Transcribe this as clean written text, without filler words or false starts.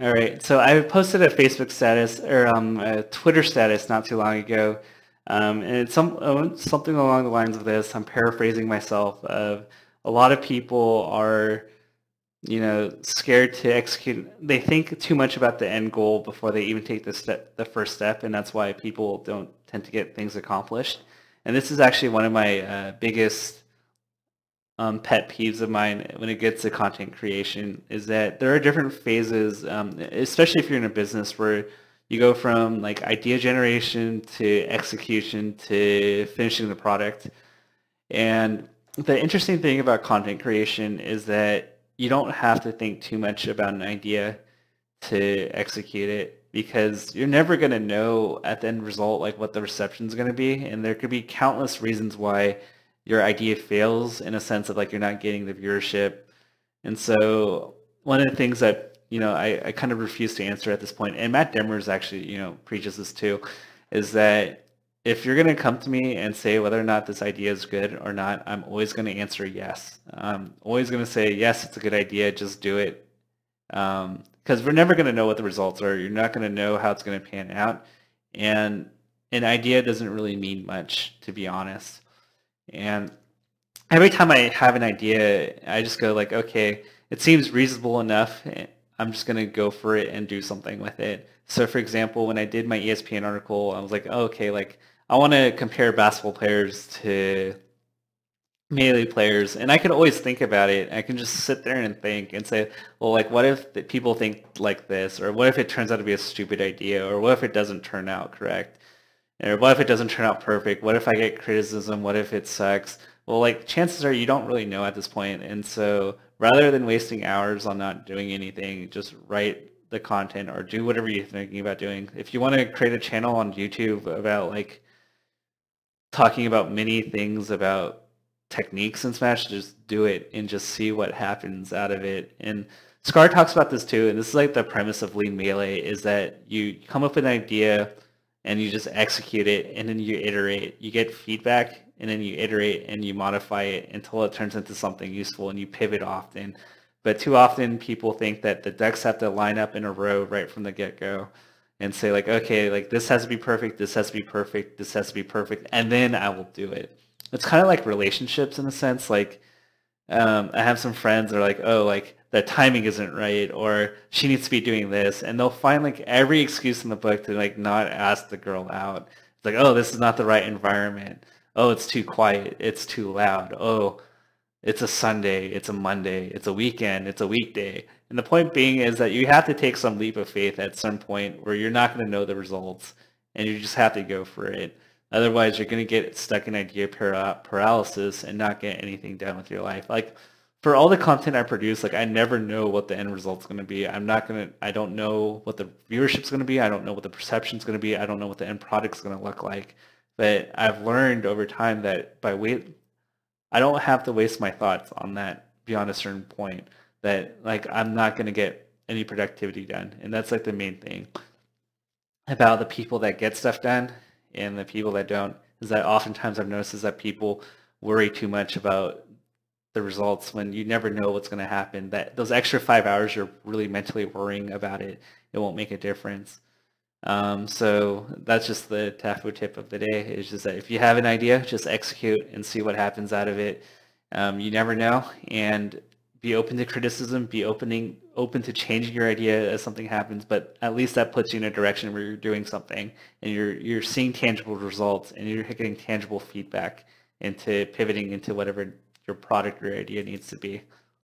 All right, so I posted a Facebook status or a Twitter status not too long ago, and it's something along the lines of this. I'm paraphrasing myself. Of a lot of people are, scared to execute. They think too much about the end goal before they even take the first step, and that's why people don't tend to get things accomplished. And this is actually one of my biggest pet peeves of mine when it gets to content creation is that there are different phases, especially if you're in a business where you go from like idea generation to execution to finishing the product. And the interesting thing about content creation is that you don't have to think too much about an idea to execute it because you're never going to know at the end result like what the reception is going to be, and there could be countless reasons why your idea fails in a sense of like you're not getting the viewership. And so one of the things that I kind of refuse to answer at this point, and Matt Demers actually preaches this too, is that if you're going to come to me and say whether or not this idea is good or not, I'm always going to answer yes. I'm always going to say yes, it's a good idea, just do it. Because we're never going to know what the results are. You're not going to know how it's going to pan out. And an idea doesn't really mean much, to be honest. And every time I have an idea, I just go like, okay, it seems reasonable enough. I'm just going to go for it and do something with it. So for example, when I did my ESPN article, I was like, oh, okay, like I want to compare basketball players to melee players, and I can always think about it. I can just sit there and think and say, well, like, what if people think like this, or what if it turns out to be a stupid idea, or what if it doesn't turn out correct, or what if it doesn't turn out perfect? What if I get criticism? What if it sucks? Well, like, chances are you don't really know at this point, and so rather than wasting hours on not doing anything, just write the content or do whatever you're thinking about doing. If you want to create a channel on YouTube about like talking about many things about techniques in Smash, just do it and just see what happens out of it. And Scar talks about this too, and this is like the premise of Lean Melee, is that you come up with an idea and you just execute it and then you iterate. You get feedback and then you iterate and you modify it until it turns into something useful and you pivot often. But too often people think that the decks have to line up in a row right from the get-go and say like, okay, like this has to be perfect, this has to be perfect, this has to be perfect, and then I will do it. It's kind of like relationships in a sense. Like I have some friends that are like, oh, like the timing isn't right, or she needs to be doing this, and they'll find like every excuse in the book to like not ask the girl out. It's like, oh, this is not the right environment. Oh, it's too quiet. It's too loud. Oh, it's a Sunday, it's a Monday, it's a weekend, it's a weekday. And the point being is that you have to take some leap of faith at some point where you're not going to know the results and you just have to go for it. Otherwise, you're going to get stuck in idea paralysis and not get anything done with your life. Like for all the content I produce, like I never know what the end result's going to be. I don't know what the viewership's going to be. I don't know what the perception's going to be. I don't know what the end product's going to look like. But I've learned over time that I don't have to waste my thoughts on that beyond a certain point, that like I'm not going to get any productivity done. And that's like the main thing about the people that get stuff done and the people that don't, is that oftentimes I've noticed is that people worry too much about the results when you never know what's going to happen. That those extra 5 hours you're really mentally worrying about it, it won't make a difference. So that's just the Tafo tip of the day, is just that if you have an idea, just execute and see what happens out of it. You never know, and be open to criticism, be open to changing your idea as something happens, but at least that puts you in a direction where you're doing something and you're seeing tangible results and you're getting tangible feedback into pivoting into whatever your product or idea needs to be.